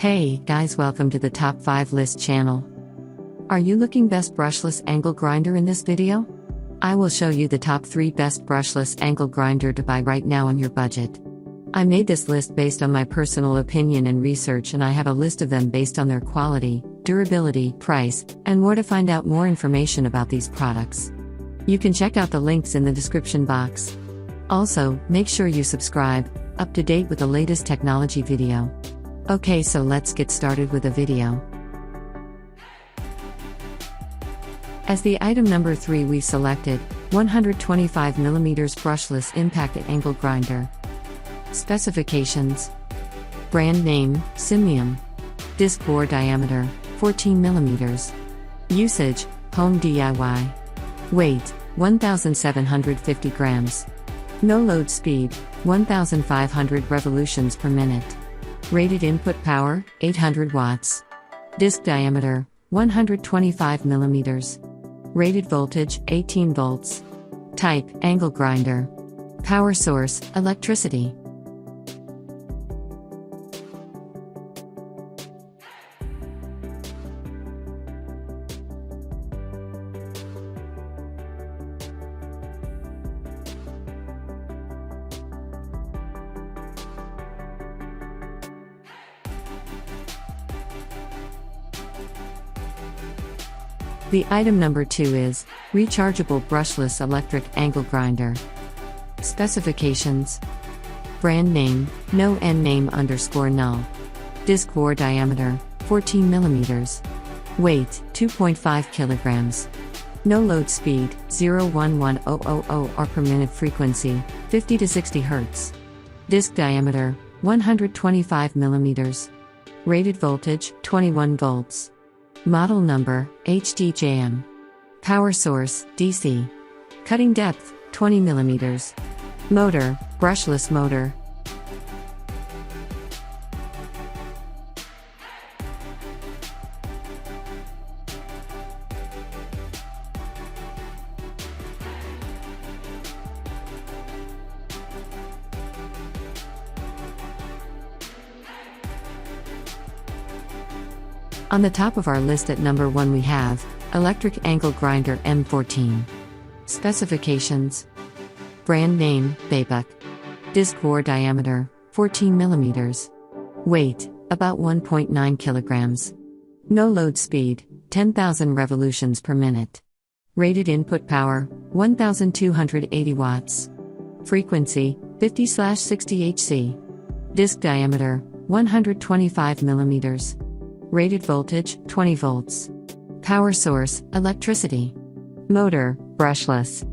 Hey guys, welcome to the Top 5 List channel. Are you looking best brushless angle grinder in this video? I will show you the top 3 best brushless angle grinder to buy right now on your budget. I made this list based on my personal opinion and research, and I have a list of them based on their quality, durability, price, and more. To find out more information about these products, you can check out the links in the description box. Also, make sure you subscribe, up to date with the latest technology video. Okay, so let's get started with the video. As the item number 3, we've selected 125mm brushless impact angle grinder. Specifications: brand name, Simium. Disc bore diameter, 14mm. Usage, home DIY. Weight, 1,750 grams. No load speed, 1,500 revolutions per minute. Rated input power, 800 watts. Disc diameter, 125mm. Rated voltage, 18 volts. Type, angle grinder. Power source, electricity. The item number 2 is Rechargeable Brushless Electric Angle Grinder. Specifications: brand name, no N name _ null. Disc bore diameter, 14mm. Weight, 2.5 kilograms. No load speed, 0.11000 or per minute. Frequency, 50 to 60 Hz. Disc diameter, 125mm. Rated voltage, 21 volts. Model number, HDJM. Power source, DC. Cutting depth, 20mm. Motor, brushless motor. On the top of our list at number 1 we have Electric Angle Grinder M14. Specifications: brand name, Baybuck. Disc bore diameter, 14mm. Weight, about 1.9 kilograms. No load speed, 10,000 revolutions per minute. Rated input power, 1,280 watts. Frequency, 50/60 Hz. Disc diameter, 125mm. Rated voltage, 20 volts. Power source, electricity. Motor, brushless.